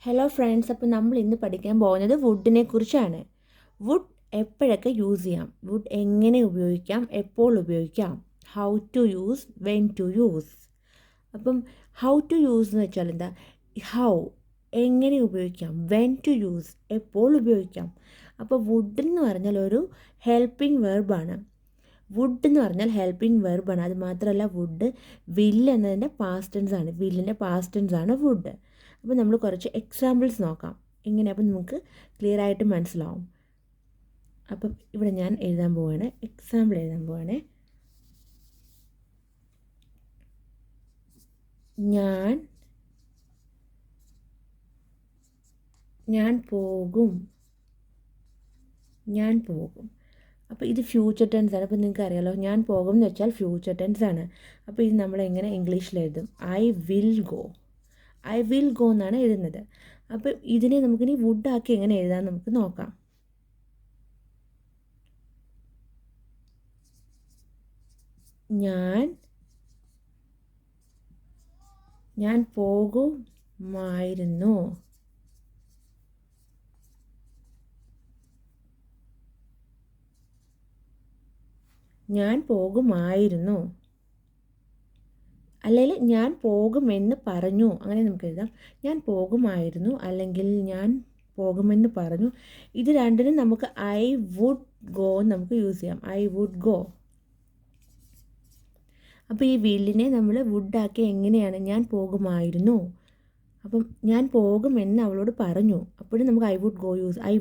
Hello friends, അപ്പോൾ നമ്മൾ ഇന്ന് പഠിക്കാൻ പോകുന്നത് വുഡിനെ കുറിച്ചാണ്. വുഡ് എപ്പോഴൊക്കെ യൂസ് ചെയ്യാം, വുഡ് എങ്ങനെ ഉപയോഗിക്കാം, എപ്പോൾ ഉപയോഗിക്കാം, how to use, when to use. അപ്പം ഹൗ ടു യൂസ് എന്ന് വെച്ചാൽ എന്താ, ഹൗ എങ്ങനെ ഉപയോഗിക്കാം, വെൻ ടു യൂസ് എപ്പോൾ ഉപയോഗിക്കാം. അപ്പോൾ വുഡ് എന്ന് പറഞ്ഞാൽ ഒരു ഹെൽപ്പിംഗ് വെർബാണ്. വുഡ് എന്ന് പറഞ്ഞാൽ ഹെൽപ്പിംഗ് വെർബാണ്. അത് മാത്രമല്ല, വുഡ് വിൽ എന്നതിൻ്റെ പാസ്റ്റ് ടെൻസ് ആണ്. വില്ലിൻ്റെ പാസ്റ്റ് ടെൻസ് ആണ് വുഡ്. അപ്പോൾ നമ്മൾ കുറച്ച് എക്സാമ്പിൾസ് നോക്കാം എങ്ങനെ, അപ്പം നമുക്ക് ക്ലിയർ ആയിട്ട് മനസ്സിലാവും. അപ്പം ഇവിടെ ഞാൻ എഴുതാൻ പോവാണ്, എക്സാമ്പിൾ എഴുതാൻ പോവാണ്. ഞാൻ പോകും. അപ്പോൾ ഇത് ഫ്യൂച്ചർ ടെൻസ് ആണ്. അപ്പോൾ നിങ്ങൾക്ക് അറിയാലോ, ഞാൻ പോകും എന്ന് വെച്ചാൽ ഫ്യൂച്ചർ ടെൻസ് ആണ്. അപ്പോൾ ഇത് നമ്മൾ എങ്ങനെ ഇംഗ്ലീഷിൽ എഴുതും, ഐ വിൽ ഗോ എന്നാണ് എഴുതുന്നത്. അപ്പം ഇതിനെ നമുക്കിനി വുഡാക്കി എങ്ങനെ എഴുതാൻ നമുക്ക് നോക്കാം. ഞാൻ പോകുമായിരുന്നു. അല്ലെങ്കിൽ ഞാൻ പോകുമെന്ന് പറഞ്ഞു, അങ്ങനെ നമുക്ക് എഴുതാം. ഞാൻ പോകുമായിരുന്നു അല്ലെങ്കിൽ ഞാൻ പോകുമെന്ന് പറഞ്ഞു. ഇത് രണ്ടിനും നമുക്ക് ഐ വുഡ് ഗോ നമുക്ക് യൂസ് ചെയ്യാം. I would go. അപ്പോൾ ഈ വില്ലിനെ നമ്മൾ വുഡാക്കി എങ്ങനെയാണ്, ഞാൻ പോകുമായിരുന്നു, അപ്പം ഞാൻ പോകുമെന്ന് അവളോട് പറഞ്ഞു, അപ്പോഴും നമുക്ക് I would go use, I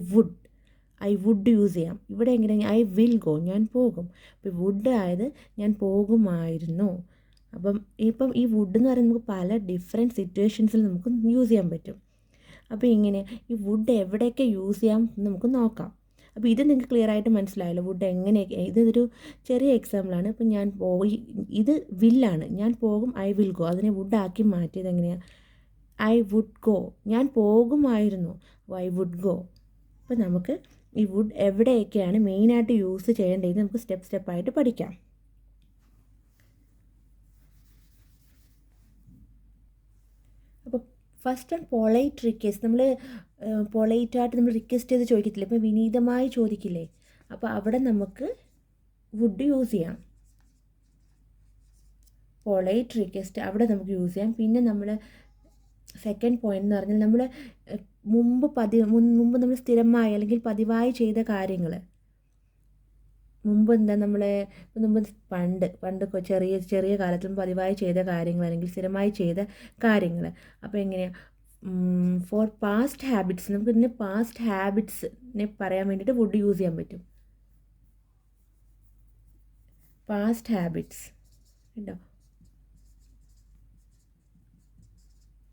would use ചെയ്യാം. ഇവിടെ എങ്ങനെ, ഐ വിൽ ഗോ, ഞാൻ പോകും. അപ്പോൾ വുഡ് ആയത് ഞാൻ പോകുമായിരുന്നു. ഇപ്പം ഈ വുഡ് എന്ന് പറയുന്നത് നമുക്ക് പല ഡിഫറെൻറ്റ് സിറ്റുവേഷൻസിൽ നമുക്ക് യൂസ് ചെയ്യാൻ പറ്റും. അപ്പോൾ ഇങ്ങനെ ഈ വുഡ് എവിടെയൊക്കെ യൂസ് ചെയ്യാം നമുക്ക് നോക്കാം. അപ്പോൾ ഇത് നിങ്ങൾക്ക് ക്ലിയർ ആയിട്ട് മനസ്സിലായല്ലോ, വുഡ് എങ്ങനെയൊക്കെ. ഇതൊരു ചെറിയ എക്സാമ്പിളാണ്. ഇപ്പം ഇത് വില്ലാണ്, ഞാൻ പോകും, ഐ വിൽ ഗോ. അതിനെ വുഡാക്കി മാറ്റിയത് എങ്ങനെയാണ്, ഐ വുഡ് ഗോ. ഞാൻ പോകുമായിരുന്നു, ഐ വുഡ് ഗോ. അപ്പോൾ നമുക്ക് ഈ വുഡ് എവിടെയൊക്കെയാണ് മെയിനായിട്ട് യൂസ് ചെയ്യേണ്ടത് നമുക്ക് സ്റ്റെപ്പായിട്ട് പഠിക്കാം. അപ്പോൾ ഫസ്റ്റ് ഓൺ പൊളൈറ്റ് റിക്വസ്റ്റ്. നമ്മൾ പൊളൈറ്റായിട്ട് നമ്മൾ റിക്വസ്റ്റ് ചെയ്ത് ചോദിക്കത്തില്ലേ, ഇപ്പോൾ വിനീതമായി ചോദിക്കില്ലേ, അപ്പോൾ അവിടെ നമുക്ക് വുഡ് യൂസ് ചെയ്യാം. പൊളൈറ്റ് റിക്വസ്റ്റ് അവിടെ നമുക്ക് യൂസ് ചെയ്യാം. പിന്നെ നമ്മൾ സെക്കൻഡ് പോയിന്റ് എന്ന് പറഞ്ഞാൽ നമ്മൾ മുമ്പ് നമ്മൾ സ്ഥിരമായി അല്ലെങ്കിൽ പതിവായി ചെയ്ത കാര്യങ്ങൾ, പണ്ട് ചെറിയ കാലത്തും പതിവായി ചെയ്ത കാര്യങ്ങൾ അല്ലെങ്കിൽ സ്ഥിരമായി ചെയ്ത കാര്യങ്ങൾ. അപ്പോൾ എങ്ങനെയാണ്, ഫോർ പാസ്റ്റ് ഹാബിറ്റ്സ്, നമുക്ക് ഇതിന് പാസ്റ്റ് ഹാബിറ്റ്സിനെ പറയാൻ വേണ്ടിയിട്ട് വുഡ് യൂസ് ചെയ്യാൻ പറ്റും. പാസ്റ്റ് ഹാബിറ്റ്സ് കേട്ടോ,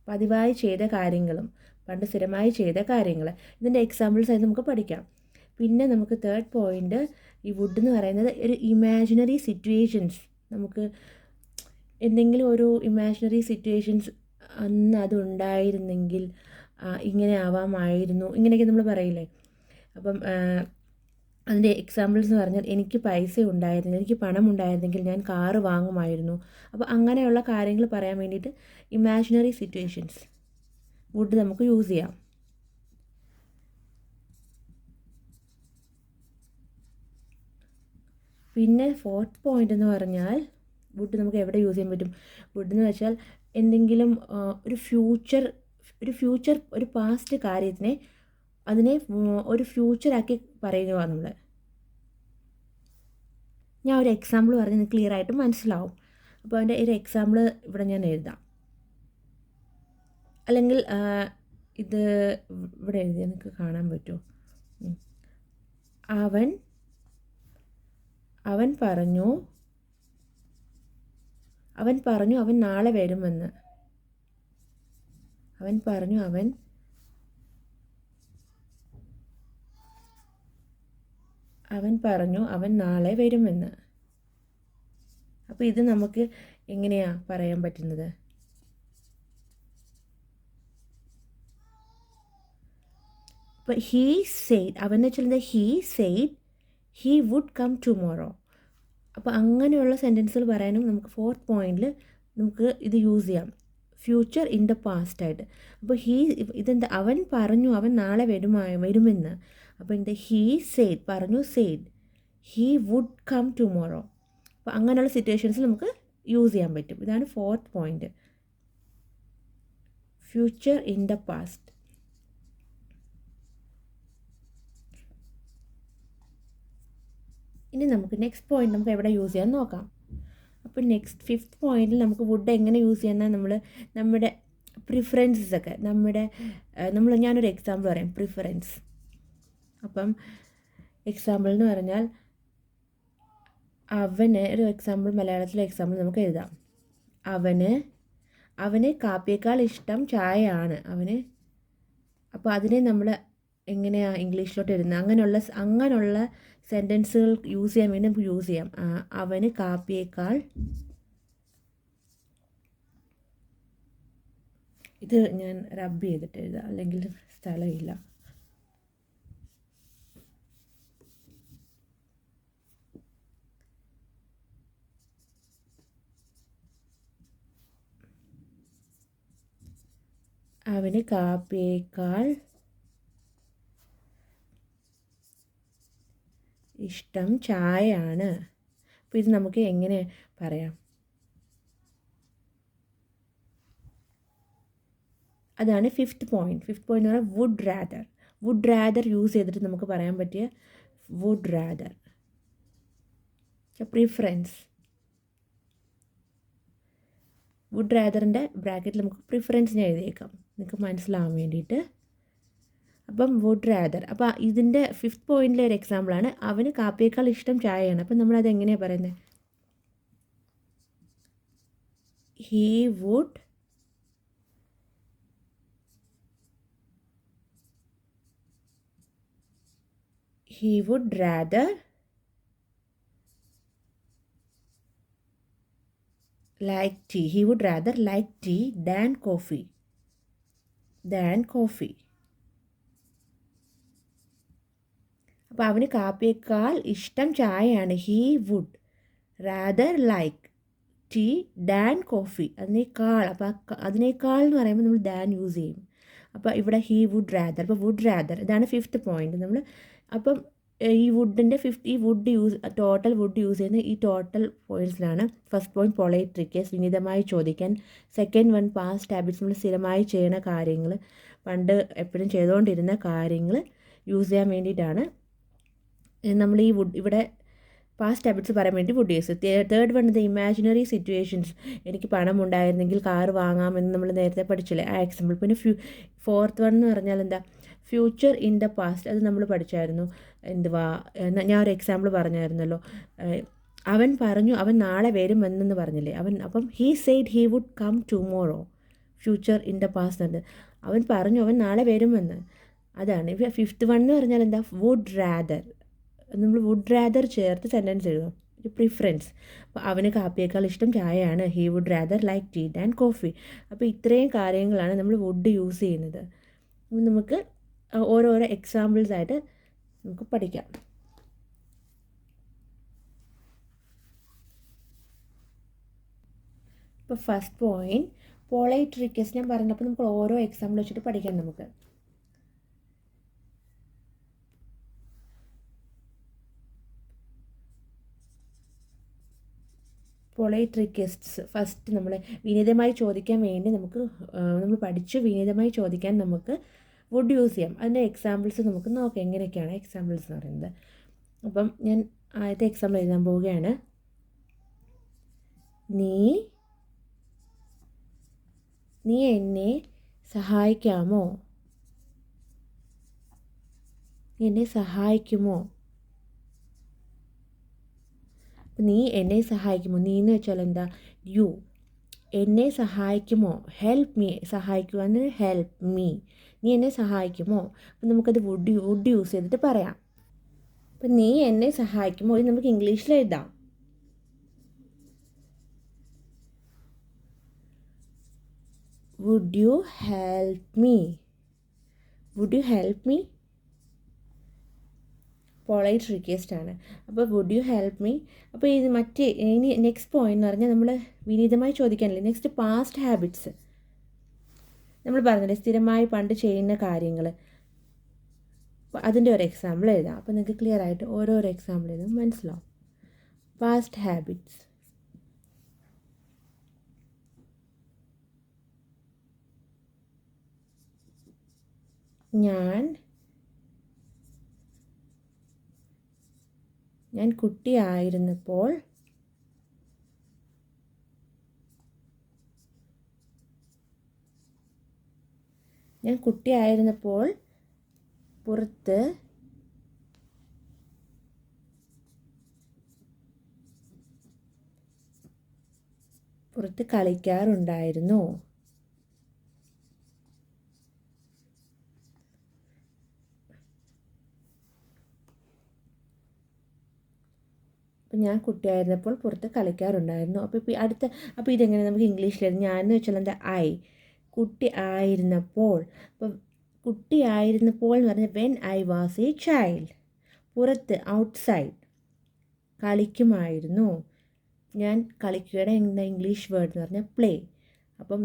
പതിവായി ചെയ്ത കാര്യങ്ങളും പണ്ട് സ്ഥിരമായി ചെയ്ത കാര്യങ്ങൾ, ഇതിൻ്റെ എക്സാമ്പിൾസ് ആയിട്ട് നമുക്ക് പഠിക്കാം. പിന്നെ നമുക്ക് തേർഡ് പോയിൻ്റ്, ഈ വുഡ് എന്ന് പറയുന്നത് ഒരു ഇമാജിനറി സിറ്റുവേഷൻസ്. നമുക്ക് എന്തെങ്കിലും ഒരു ഇമാജിനറി സിറ്റുവേഷൻസ് അന്ന് അതുണ്ടായിരുന്നെങ്കിൽ ഇങ്ങനെ ആവാമായിരുന്നു, ഇങ്ങനെയൊക്കെ നമ്മൾ പറയില്ലേ. അപ്പം അതിൻ്റെ എക്സാമ്പിൾസ് എന്ന് പറഞ്ഞാൽ, എനിക്ക് പൈസ ഉണ്ടായിരുന്നു, എനിക്ക് പണം ഉണ്ടായിരുന്നെങ്കിൽ ഞാൻ കാറ് വാങ്ങുമായിരുന്നു. അപ്പോൾ അങ്ങനെയുള്ള കാര്യങ്ങൾ പറയാൻ വേണ്ടിയിട്ട് ഇമാജിനറി സിറ്റുവേഷൻസ് വുഡ് നമുക്ക് യൂസ് ചെയ്യാം. പിന്നെ ഫോർത്ത് പോയിന്റ് എന്ന് പറഞ്ഞാൽ, വുഡ് നമുക്ക് എവിടെ യൂസ് ചെയ്യാൻ പറ്റും. വുഡ് എന്ന് വെച്ചാൽ എന്തെങ്കിലും ഒരു പാസ്റ്റ് കാര്യത്തിനെ അതിനെ ഒരു ഫ്യൂച്ചറാക്കി പറയുക നമ്മൾ. ഞാൻ ഒരു എക്സാമ്പിൾ പറഞ്ഞ് ക്ലിയർ ആയിട്ട് മനസ്സിലാവും. അപ്പോൾ അതിൻ്റെ ഒരു എക്സാമ്പിൾ ഇവിടെ ഞാൻ എഴുതാം, അല്ലെങ്കിൽ ഇത് ഇവിടെ എഴുതിയാൽ നിങ്ങൾക്ക് കാണാൻ പറ്റുമോ. അവൻ പറഞ്ഞു അവൻ നാളെ വരുമെന്ന്. അവൻ പറഞ്ഞു അവൻ നാളെ വരുമെന്ന്. അപ്പോൾ ഇത് നമുക്ക് എങ്ങനെയാ പറയാൻ പറ്റുന്നത്, അപ്പോൾ ഹീ സെയ്ഡ്, അവൻ വെച്ചാൽ he said he would come tomorrow. അപ്പോൾ അങ്ങനെയുള്ള സെൻറ്റൻസുകൾ പറയാനും നമുക്ക് ഫോർത്ത് പോയിന്റിൽ നമുക്ക് ഇത് യൂസ് ചെയ്യാം. ഫ്യൂച്ചർ ഇൻ ദ പാസ്റ്റ് ആയിട്ട്. അപ്പോൾ ഇതെന്താ, അവൻ പറഞ്ഞു അവൻ നാളെ വരുമെന്ന്. അപ്പോൾ എന്താ, ഹീ സെയ്ഡ് പറഞ്ഞു, said he would come tomorrow. അപ്പോൾ അങ്ങനെയുള്ള സിറ്റുവേഷൻസ് നമുക്ക് യൂസ് ചെയ്യാൻ പറ്റും. ഇതാണ് 4th point, future in the past. ഇനി നമുക്ക് നെക്സ്റ്റ് പോയിന്റ് നമുക്ക് എവിടെ യൂസ് ചെയ്യാൻ നോക്കാം. അപ്പോൾ 5th പോയിന്റിൽ നമുക്ക് വുഡ് എങ്ങനെ യൂസ് ചെയ്യുന്ന നമ്മുടെ പ്രിഫറൻസസ് ഒക്കെ ഞാനൊരു എക്സാമ്പിൾ പറയാം, പ്രിഫറൻസ്. അപ്പം എക്സാമ്പിൾ എന്ന് പറഞ്ഞാൽ ഒരു എക്സാമ്പിൾ, മലയാളത്തിലെ എക്സാമ്പിൾ നമുക്ക് എഴുതാം. അവന് കാപ്പിയേക്കാൾ ഇഷ്ടം ചായയാണ് അപ്പോൾ അതിനെ നമ്മൾ എങ്ങനെയാണ് ഇംഗ്ലീഷിലോട്ട് എഴുതുന്നത്? അങ്ങനെയുള്ള സെൻറ്റൻസുകൾ യൂസ് ചെയ്യാൻ വേണ്ടി നമുക്ക് യൂസ് ചെയ്യാം. അവന് കാപ്പിയേക്കാൾ, ഇത് ഞാൻ റബ്ബ് ചെയ്തിട്ട് എഴുതാം, അല്ലെങ്കിൽ സ്ഥലമില്ല. അവന് കാപ്പിയേക്കാൾ ഇഷ്ടം ചായയാണ്. അപ്പോൾ ഇത് നമുക്ക് എങ്ങനെ പറയാം? അതാണ് 5th പോയിന്റ്. 5th പോയിന്റ് എന്ന് പറഞ്ഞാൽ വുഡ് റാദർ യൂസ് ചെയ്തിട്ട് നമുക്ക് പറയാൻ പറ്റിയ വുഡ് റാദർ, പ്രിഫറൻസ്. വുഡ് റാദറിൻ്റെ ബ്രാക്കറ്റിൽ നമുക്ക് പ്രിഫറൻസ് ഞാൻ എഴുതിയേക്കാം നിങ്ങൾക്ക് മനസ്സിലാവാൻ വേണ്ടിയിട്ട്. അപ്പം വുഡ് റാദർ, അപ്പോൾ ഇതിൻ്റെ 5th പോയിന്റിലെ ഒരു എക്സാമ്പിളാണ്, അവന് കാപ്പിയേക്കാൾ ഇഷ്ടം ചായയാണ്. അപ്പം നമ്മളത് എങ്ങനെയാണ് പറയുന്നത്? He would rather like tea. He would rather like tea than coffee. അപ്പോൾ അവന് കാപ്പിയേക്കാൾ ഇഷ്ടം ചായയാണ്. He would rather like tea than coffee. അതിനേക്കാൾ, അപ്പോൾ അതിനേക്കാൾ എന്ന് പറയുമ്പോൾ നമ്മൾ ദാൻ യൂസ് ചെയ്യും. അപ്പോൾ ഇവിടെ ഹീ വുഡ് റാദർ, അപ്പോൾ വുഡ് റാദർ, ഇതാണ് 5th പോയിന്റ്. നമ്മൾ അപ്പം ഈ വുഡിൻ്റെ ടോട്ടൽ വുഡ് യൂസ് ചെയ്യുന്ന ഈ ടോട്ടൽ പോയിൻറ്റ്സിലാണ്. 1st പോയിന്റ് പൊളൈറ്റ് ട്രിക്കേഴ്സ്, വിനീതമായി ചോദിക്കാൻ. 2nd വൺ പാസ്റ്റ് ഹാബിറ്റ്സ്, നമ്മൾ സ്ഥിരമായി ചെയ്യുന്ന കാര്യങ്ങൾ, പണ്ട് എപ്പോഴും ചെയ്തുകൊണ്ടിരുന്ന കാര്യങ്ങൾ യൂസ് ചെയ്യാൻ വേണ്ടിയിട്ടാണ് നമ്മൾ ഈ ഇവിടെ പാസ്റ്റ് ഹാബിറ്റ്സ് പറയാൻ വേണ്ടി would use. 3rd one the imaginary situations, എനിക്ക് പണം ഉണ്ടായിരുന്നെങ്കിൽ കാർ വാങ്ങാമെന്ന് നമ്മൾ നേരത്തെ പഠിച്ചില്ലേ, ആ എക്സാമ്പിൾ. പിന്നെ 4th വൺ എന്ന് പറഞ്ഞാൽ എന്താ, ഫ്യൂച്ചർ ഇൻ ദ പാസ്റ്റ്, അത് നമ്മൾ പഠിച്ചായിരുന്നു. ഞാൻ ഒരു എക്സാമ്പിൾ പറഞ്ഞായിരുന്നല്ലോ, അവൻ പറഞ്ഞു അവൻ നാളെ വരുമെന്ന് പറഞ്ഞില്ലേ, അപ്പം he said he would come tomorrow. Future in the past ഉണ്ട്, അവൻ പറഞ്ഞു അവൻ നാളെ വരുമെന്ന്. അതാണ് 5th വൺ എന്ന് പറഞ്ഞാൽ എന്താ, വുഡ് റാദർ. നമ്മൾ വുഡ് റാദർ ചേർത്ത് സെൻറ്റൻസ് എഴുതും, പ്രിഫറൻസ്. അപ്പോൾ അവന് കാപ്പിയേക്കാൾ ഇഷ്ടം ചായയാണ്. He would rather like tea and coffee. അപ്പോൾ ഇത്രയും കാര്യങ്ങളാണ് നമ്മൾ വുഡ് യൂസ് ചെയ്യുന്നത്. നമുക്ക് ഓരോരോ എക്സാമ്പിൾസ് ആയിട്ട് നമുക്ക് പഠിക്കാം. ഇപ്പോൾ 1st പോയിന്റ് പൊളൈറ്റ് റിക്വസ്റ്റ് ഞാൻ പറഞ്ഞപ്പോൾ നമുക്ക് ഓരോ എക്സാമ്പിൾ വെച്ചിട്ട് പഠിക്കാം. നമുക്ക് പൊളൈറ്റ് റിക്വസ്റ്റ്സ്, ഫസ്റ്റ് നമ്മൾ വിനീതമായി ചോദിക്കാൻ വേണ്ടി നമ്മൾ പഠിച്ചു വിനീതമായി ചോദിക്കാൻ നമുക്ക് വുഡ് യൂസ് ചെയ്യാം. അതിൻ്റെ എക്സാമ്പിൾസ് നമുക്ക് നോക്കാം എങ്ങനെയൊക്കെയാണ് എക്സാമ്പിൾസ് എന്ന് പറയുന്നത്. അപ്പം ഞാൻ ആദ്യത്തെ എക്സാമ്പിൾ എഴുതാൻ പോവുകയാണ്. നീ എന്നെ സഹായിക്കാമോ? എന്നെ സഹായിക്കുമോ? നീ എന്നെ സഹായിക്കുമോ? നീ എന്ന് വെച്ചാൽ എന്താ, യു. എന്നെ സഹായിക്കുമോ? Help me. സഹായിക്കുക എന്ന് ഹെൽപ്പ് മീ. നീ എന്നെ സഹായിക്കുമോ? അപ്പം നമുക്കത് വുഡ് യൂസ് ചെയ്തിട്ട് പറയാം. അപ്പം നീ എന്നെ സഹായിക്കുമോ ഇത് നമുക്ക് ഇംഗ്ലീഷിൽ എഴുതാം. Would you help me? Would you help me polite request ആണ്. അപ്പോൾ വുഡ് യു ഹെൽപ്പ് മീ. അപ്പോൾ ഇത് ഇനി നെക്സ്റ്റ് പോയിന്റ് എന്ന് പറഞ്ഞാൽ നമ്മൾ വിനീതമായി ചോദിക്കാനില്ലേ. Next past habits. നമ്മൾ പറഞ്ഞില്ലേ സ്ഥിരമായി പണ്ട് ചെയ്യുന്ന കാര്യങ്ങൾ, അപ്പോൾ അതിൻ്റെ ഒരു എക്സാമ്പിൾ എഴുതാം. അപ്പോൾ നിങ്ങൾക്ക് ക്ലിയർ ആയിട്ട് ഓരോരോ എക്സാമ്പിൾ എഴുതാം മനസ്സിലാവും. Past habits. ഞാൻ കുട്ടിയായിരുന്നപ്പോൾ പുറത്ത് കളിക്കാറുണ്ടായിരുന്നു. അപ്പോൾ ഞാൻ കുട്ടിയായിരുന്നപ്പോൾ പുറത്ത് കളിക്കാറുണ്ടായിരുന്നു. അപ്പോൾ ഇതെങ്ങനെ നമുക്ക് ഇംഗ്ലീഷിൽ ഞാൻ എന്ന് വെച്ചാൽ എന്താ കുട്ടി ആയിരുന്നപ്പോൾ. അപ്പം കുട്ടിയായിരുന്നപ്പോൾ എന്ന് പറഞ്ഞാൽ when I was a child. പുറത്ത് ഔട്ട്സൈഡ് കളിക്കുമായിരുന്നു. ഞാൻ കളിക്കുകയുടെ എന്താ ഇംഗ്ലീഷ് വേർഡ് എന്ന് പറഞ്ഞാൽ പ്ലേ. അപ്പം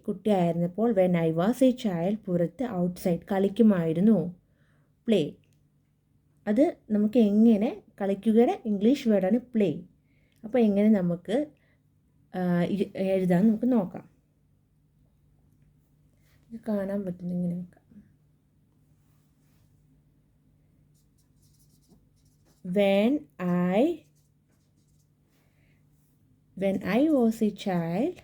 കുട്ടിയായിരുന്നപ്പോൾ when I was a child പുറത്ത് ഔട്ട്സൈഡ് കളിക്കുമായിരുന്നു, പ്ലേ. അത് നമുക്ക് എങ്ങനെ കളിക്കുകയുടെ ഇംഗ്ലീഷ് വേർഡാണ് പ്ലേ. അപ്പോൾ എങ്ങനെ നമുക്ക് എഴുതാൻ നമുക്ക് നോക്കാം. ഇത് കാണാൻ പറ്റുന്ന ഇങ്ങനെ നോക്കാം. When I was a child,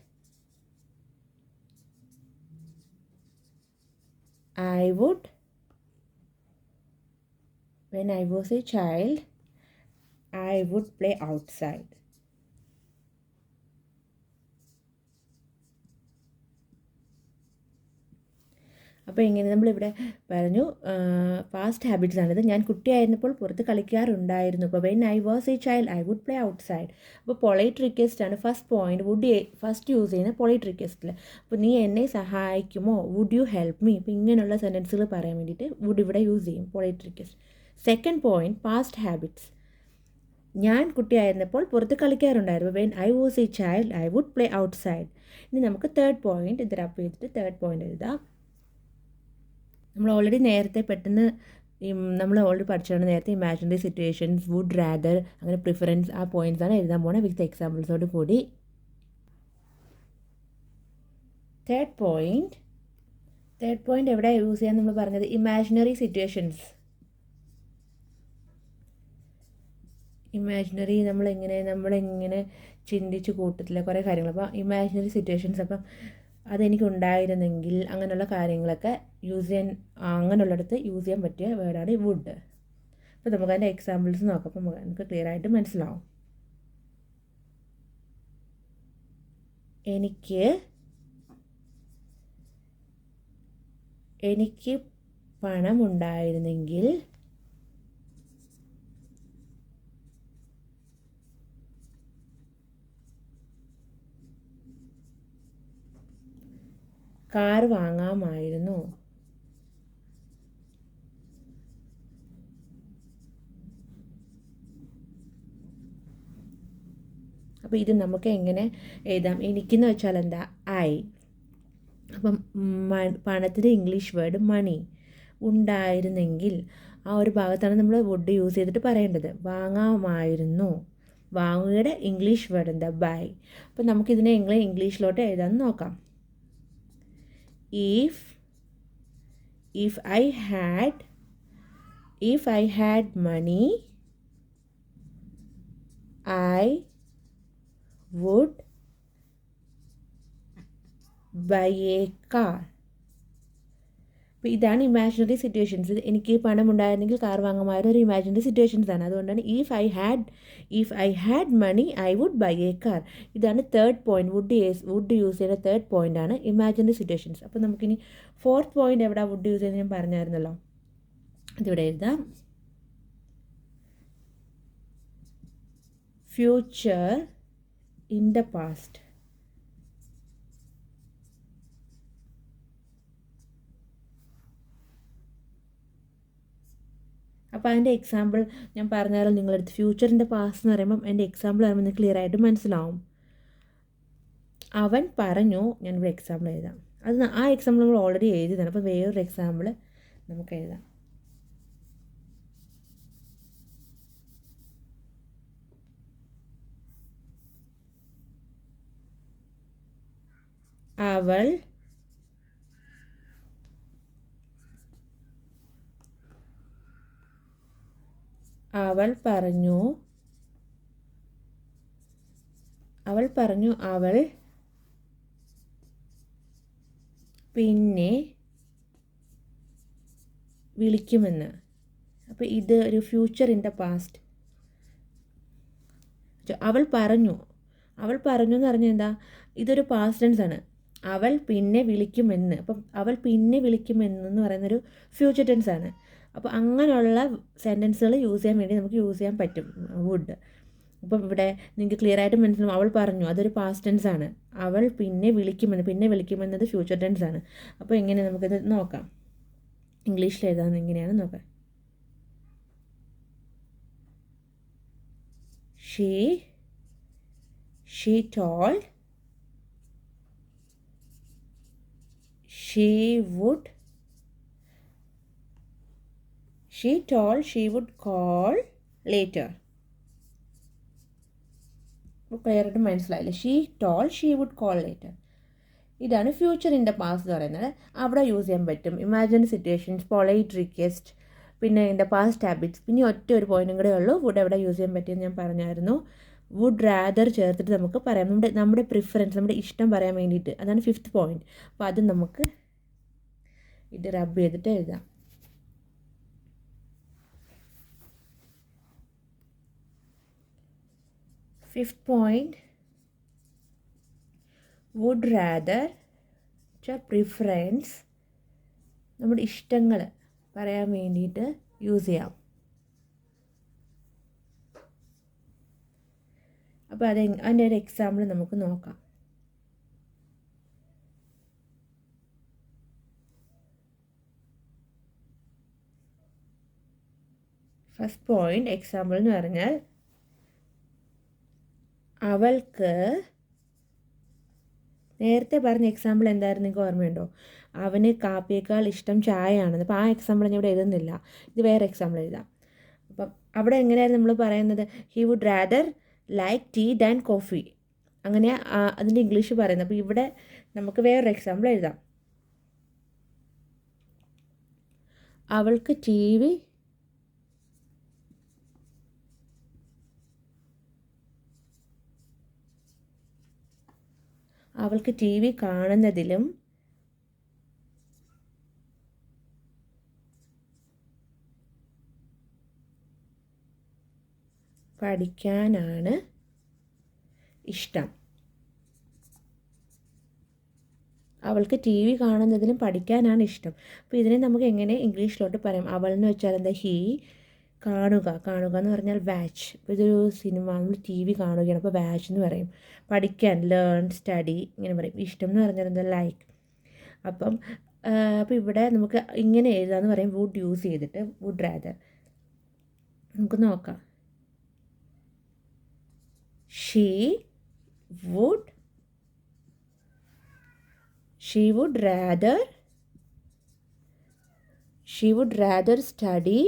I would play outside. അപ്പോൾ ഇങ്ങനെ നമ്മളിവിടെ പറഞ്ഞു പാസ്റ്റ് ഹാബിറ്റ്സ് ആണിത്. ഞാൻ കുട്ടിയായിരുന്നപ്പോൾ പുറത്ത് കളിക്കാറുണ്ടായിരുന്നു. അപ്പോൾ when I was a child I would play outside. അപ്പോൾ പൊളൈറ്റ് റിക്വസ്റ്റ് ആണ് ഫസ്റ്റ് പോയിന്റ്. ഫസ്റ്റ് യൂസ് ചെയ്യുന്ന പൊളൈറ്റ് റിക്വസ്റ്റിൽ. അപ്പോൾ നീ എന്നെ സഹായിക്കുമോ, വുഡ് യു ഹെൽപ്പ് മീ. അപ്പോൾ ഇങ്ങനെയുള്ള സെൻറ്റൻസുകൾ പറയാൻ വേണ്ടിയിട്ട് വുഡ് ഇവിടെ യൂസ് ചെയ്യും, polite request. Second point past habits. ഞാൻ കുട്ടിയായിരുന്നപ്പോൾ പുറത്ത് കളിക്കാറുണ്ടായിരുന്നു. When I was a child I would play outside. ഇനി നമുക്ക് തേർഡ് പോയിന്റ് ഇത് റപ്പ് ചെയ്തിട്ട് തേർഡ് പോയിന്റ് എഴുതാം. നമ്മൾ ഓൾറെഡി പഠിച്ചാണ് നേരത്തെ ഇമാജിനറി സിറ്റുവേഷൻസ്, വുഡ്, റാദർ, അങ്ങനെ പ്രിഫറൻസ്, ആ പോയിന്റ്സാണ് എഴുതാൻ പോകുന്നത് വിത്ത് എക്സാമ്പിൾസോട് കൂടി. തേർഡ് പോയിന്റ് എവിടെ യൂസ് ചെയ്യാൻ നമ്മൾ പറഞ്ഞത് ഇമാജിനറി സിറ്റുവേഷൻസ്. ഇമാജിനറി നമ്മളിങ്ങനെ ചിന്തിച്ച് കൂട്ടത്തില്ല കുറേ കാര്യങ്ങൾ. അപ്പോൾ ഇമാജിനറി സിറ്റുവേഷൻസ്, അപ്പം അതെനിക്കുണ്ടായിരുന്നെങ്കിൽ അങ്ങനെയുള്ള കാര്യങ്ങളൊക്കെ അങ്ങനെയുള്ളിടത്ത് യൂസ് ചെയ്യാൻ പറ്റിയ വേർഡാണ് വുഡ്. അപ്പോൾ നമുക്ക് അതിൻ്റെ എക്സാമ്പിൾസ് നോക്കാം. അപ്പോൾ നമുക്ക് ക്ലിയർ ആയിട്ട് മനസ്സിലാവും. എനിക്ക് പണമുണ്ടായിരുന്നെങ്കിൽ കാർ വാങ്ങാമായിരുന്നു. അപ്പോൾ ഇത് നമുക്ക് എങ്ങനെ എഴുതാം? എനിക്കെന്ന് വെച്ചാൽ എന്താ അപ്പം പണത്തിൻ്റെ ഇംഗ്ലീഷ് വേർഡ് മണി. ഉണ്ടായിരുന്നെങ്കിൽ ആ ഒരു ഭാഗത്താണ് നമ്മൾ വുഡ് യൂസ് ചെയ്തിട്ട് പറയേണ്ടത്. വാങ്ങാമായിരുന്നു, വാങ്ങുകയുടെ ഇംഗ്ലീഷ് വേർഡ് എന്താ ബൈ. അപ്പം നമുക്കിതിനെ ഇംഗ്ലീഷിലോട്ട് എഴുതാൻ നോക്കാം. If I had money, I would buy a car. അപ്പോൾ ഇതാണ് ഇമാജിനറി സിറ്റുവേഷൻസ്. എനിക്ക് പണം ഉണ്ടായിരുന്നെങ്കിൽ കാർ വാങ്ങുമായിരുന്നു ഒരു ഇമാജിനറി സിറ്റുവേഷൻസ് ആണ്. അതുകൊണ്ടാണ് if I had money I would buy a car. ഇതാണ് തേർഡ് പോയിന്റ്. വുഡ് യൂസ് ചെയ്യുന്ന തേർഡ് പോയിന്റ് ആണ് ഇമാജിനറി സിറ്റുവേഷൻസ്. അപ്പോൾ നമുക്കിനി ഫോർത്ത് പോയിന്റ് എവിടെ വുഡ് യൂസ് ചെയ്യുന്നത് ഞാൻ പറഞ്ഞായിരുന്നല്ലോ, അതിവിടെ എഴുതാം. Future in the past. അപ്പോൾ അതിൻ്റെ എക്സാമ്പിൾ ഞാൻ പറഞ്ഞാലും നിങ്ങളെടുത്ത് ഫ്യൂച്ചറിൻ്റെ പാസ്റ്റ് എന്ന് പറയുമ്പം എൻ്റെ എക്സാമ്പിൾ പറയുമ്പോൾ ക്ലിയർ ആയിട്ട് മനസ്സിലാവും. അവൻ പറഞ്ഞു, ഞാനിവിടെ എക്സാമ്പിൾ എഴുതാം. അത് ആ എക്സാമ്പിൾ നമ്മൾ ഓൾറെഡി എഴുതിയതാണ്. അപ്പോൾ വേറൊരു എക്സാമ്പിൾ നമുക്ക് എഴുതാം. അവൾ പറഞ്ഞു അവൾ പിന്നെ വിളിക്കുമെന്ന്. അപ്പോൾ ഇത് ഒരു ഫ്യൂച്ചർ ഇൻ ദ പാസ്റ്റ്. അവൾ പറഞ്ഞു എന്ന് പറഞ്ഞാൽ എന്താ, ഇതൊരു പാസ്റ്റ് ടെൻസ് ആണ്. അവൾ പിന്നെ വിളിക്കുമെന്ന്. അപ്പം അവൾ പിന്നെ വിളിക്കുമെന്ന് പറയുന്നൊരു ഫ്യൂച്ചർ ടെൻസ് ആണ്. അപ്പോൾ അങ്ങനെയുള്ള സെൻറ്റൻസുകൾ യൂസ് ചെയ്യാൻ വേണ്ടി നമുക്ക് യൂസ് ചെയ്യാൻ പറ്റും വുഡ്. അപ്പം ഇവിടെ നിങ്ങൾക്ക് ക്ലിയർ ആയിട്ട് മനസ്സിലാവും. അവൾ പറഞ്ഞു, അതൊരു പാസ്റ്റ് ടെൻസ് ആണ്. അവൾ പിന്നെ വിളിക്കുമെന്നത് ഫ്യൂച്ചർ ടെൻസ് ആണ്. അപ്പോൾ എങ്ങനെ നമുക്കിത് നോക്കാം, ഇംഗ്ലീഷിൽ എഴുതാമെന്ന് എങ്ങനെയാണ് നോക്കാം. She told she would call later. ക്ലിയറായിട്ട് മനസ്സിലായില്ലേ? She would call later. ഇതാണ് ഫ്യൂച്ചർ ഇൻ ദ പാസ്റ്റ് എന്ന് പറയുന്നത്. അവിടെ യൂസ് ചെയ്യാൻ പറ്റും ഇമാജിൻ സിറ്റുവേഷൻസ്, പൊളൈറ്റ് റിക്വസ്റ്റ്, പിന്നെ ഇൻ ദ പാസ്റ്റ് ഹാബിറ്റ്സ്. പിന്നെ ഒറ്റ ഒരു പോയിന്റും കൂടെ ഉള്ളൂ വുഡ് എവിടെ യൂസ് ചെയ്യാൻ പറ്റുമെന്ന് ഞാൻ പറഞ്ഞായിരുന്നു. വുഡ് റാദർ ചേർത്തിട്ട് നമുക്ക് പറയാം, നമ്മുടെ പ്രിഫറൻസ്, നമ്മുടെ ഇഷ്ടം പറയാൻ വേണ്ടിയിട്ട്. അതാണ് 5th പോയിന്റ്. അപ്പോൾ അത് നമുക്ക് ഇത് റബ്ബ് ചെയ്തിട്ട് എഴുതാം. Fifth point, would rather preference, നമ്മുടെ ഇഷ്ടങ്ങൾ പറയാൻ വേണ്ടിയിട്ട് യൂസ് ചെയ്യാം. അപ്പോൾ അതിൻ്റെ ഒരു എക്സാമ്പിൾ നമുക്ക് നോക്കാം. ഫസ്റ്റ് പോയിന്റ് എക്സാമ്പിൾ എന്ന് പറഞ്ഞാൽ, അവൾക്ക് നേരത്തെ പറഞ്ഞ എക്സാമ്പിൾ എന്തായിരുന്നു നിങ്ങൾക്ക് ഓർമ്മയുണ്ടോ? അവന് കാപ്പിയേക്കാൾ ഇഷ്ടം ചായ ആണെന്ന്. അപ്പോൾ ആ എക്സാമ്പിൾ ഞാൻ ഇവിടെ എഴുതുന്നില്ല, ഇത് വേറെ എക്സാമ്പിൾ എഴുതാം. അപ്പം അവിടെ എങ്ങനെയായിരുന്നു നമ്മൾ പറയുന്നത്? He would rather like tea than coffee, അങ്ങനെ അതിൻ്റെ ഇംഗ്ലീഷ് പറയുന്നത്. അപ്പോൾ ഇവിടെ നമുക്ക് വേറൊരു എക്സാമ്പിൾ എഴുതാം. അവൾക്ക് ടി വി കാണുന്നതിലും പഠിക്കാനാണ് ഇഷ്ടം. അവൾക്ക് ടി വി കാണുന്നതിലും പഠിക്കാനാണ് ഇഷ്ടം. അപ്പോൾ ഇതിനെ നമുക്ക് എങ്ങനെ ഇംഗ്ലീഷിലോട്ട് പറയാം? അവൾ എന്ന് വെച്ചാൽ എന്താ? ഹീ. കാണുക എന്ന് പറഞ്ഞാൽ വാച്ച്. ഇപ്പോൾ ഇതൊരു സിനിമ, നമ്മൾ ടി വി കാണുകയാണ്, അപ്പോൾ വാച്ച് എന്ന് പറയും. പഠിക്കാൻ ലേൺ, സ്റ്റഡി ഇങ്ങനെ പറയും. ഇഷ്ടം എന്ന് പറഞ്ഞാൽ എന്താ? ലൈക്ക്. അപ്പോൾ ഇവിടെ നമുക്ക് ഇങ്ങനെ എഴുതാമെന്ന് പറയും, വുഡ് യൂസ് ചെയ്തിട്ട്. വുഡ് റാദർ നമുക്ക് നോക്കാം. She would rather study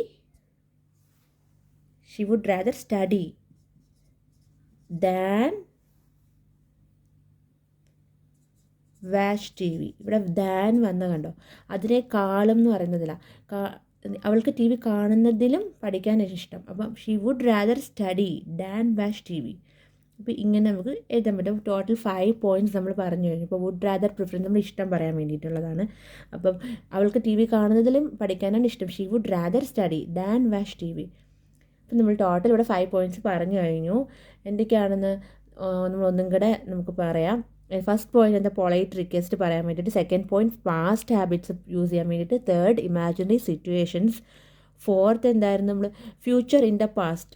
than watch TV. ഇവിടെ than വന്ന കണ്ടോ? അതിനേക്കാളും എന്ന് പറയുന്നതില്ല. അവൾക്ക് ടി വി കാണുന്നതിലും പഠിക്കാൻ ഇഷ്ടം. അപ്പം she would rather study than watch T V. അപ്പോൾ ഇങ്ങനെ നമുക്ക് എഴുതാൻ പറ്റും. ടോട്ടൽ 5 പോയിൻറ്റ്സ് നമ്മൾ പറഞ്ഞു കഴിഞ്ഞു. ഇപ്പോൾ വുഡ് റാദർ പ്രിഫറൻസ് നമ്മൾ ഇഷ്ടം പറയാൻ വേണ്ടിയിട്ടുള്ളതാണ്. അപ്പം അവൾക്ക് ടി വി കാണുന്നതിലും പഠിക്കാനാണ് ഇഷ്ടം. She would rather study than watch T V. അപ്പം നമ്മൾ ടോട്ടൽ ഇവിടെ 5 പോയിൻറ്റ്സ് പറഞ്ഞു കഴിഞ്ഞു. എന്തൊക്കെയാണെന്ന് നമ്മൾ ഒന്നും കൂടെ നമുക്ക് പറയാം. ഫസ്റ്റ് പോയിന്റ് എന്താ? പൊളൈറ്റ് റിക്വസ്റ്റ് പറയാൻ വേണ്ടിയിട്ട്. Second point past habits use ചെയ്യാൻ വേണ്ടിയിട്ട്. Third imaginary situations. ഫോർത്ത് എന്തായിരുന്നു? നമ്മൾ ഫ്യൂച്ചർ ഇൻ ദ പാസ്റ്റ്,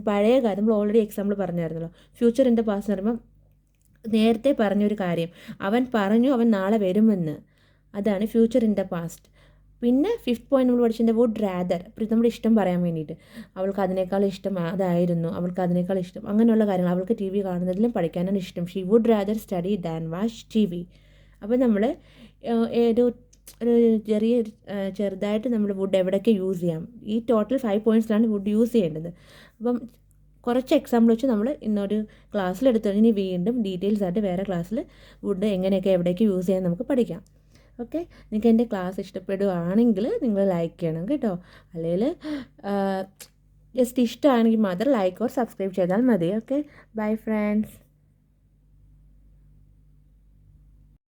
പഴയ കാര്യം. നമ്മൾ ഓൾറെഡി എക്സാമ്പിൾ പറഞ്ഞായിരുന്നല്ലോ. ഫ്യൂച്ചർ ഇൻ ദ പാസ്റ്റ് എന്ന് പറയുമ്പോൾ നേരത്തെ പറഞ്ഞൊരു കാര്യം, അവൻ പറഞ്ഞു അവൻ നാളെ വരുമെന്ന്, അതാണ് ഫ്യൂച്ചർ ഇൻ ദ പാസ്റ്റ്. പിന്നെ 5th പോയിന്റ് നമ്മൾ പഠിച്ചതിൻ്റെ വുഡ് റാദർ, നമ്മുടെ ഇഷ്ടം പറയാൻ വേണ്ടിയിട്ട്. അവൾക്ക് അതിനേക്കാൾ ഇഷ്ടം അതായിരുന്നു, അവൾക്ക് അതിനേക്കാൾ ഇഷ്ടം, അങ്ങനെയുള്ള കാര്യങ്ങൾ. അവൾക്ക് ടി വി കാണുന്നതിലും പഠിക്കാനാണ് ഇഷ്ടം. She would rather study than watch T V. അപ്പോൾ നമ്മൾ ഒരു ചെറുതായിട്ട് നമ്മൾ വുഡ് എവിടെയൊക്കെ യൂസ് ചെയ്യാം, ഈ ടോട്ടൽ 5 പോയിൻറ്റ്സിലാണ് വുഡ് യൂസ് ചെയ്യേണ്ടത്. അപ്പം കുറച്ച് എക്സാമ്പിൾ വെച്ച് നമ്മൾ ഇന്നൊരു ക്ലാസ്സിലെടുത്തു, ഇനി വീണ്ടും ഡീറ്റെയിൽസ് ആയിട്ട് വേറെ ക്ലാസ്സിൽ വുഡ് എങ്ങനെയൊക്കെ എവിടെയൊക്കെ യൂസ് ചെയ്യാൻ നമുക്ക് പഠിക്കാം. ഓക്കെ, നിങ്ങൾക്ക് എൻ്റെ ക്ലാസ് ഇഷ്ടപ്പെടുകയാണെങ്കിൽ നിങ്ങൾ ലൈക്ക് ചെയ്യണം കേട്ടോ. അല്ലെങ്കിൽ ജസ്റ്റ് ഇഷ്ടമാണെങ്കിൽ മാത്രം ലൈക്ക് ഓർ സബ്സ്ക്രൈബ് ചെയ്താൽ മതി. Okay, bye friends.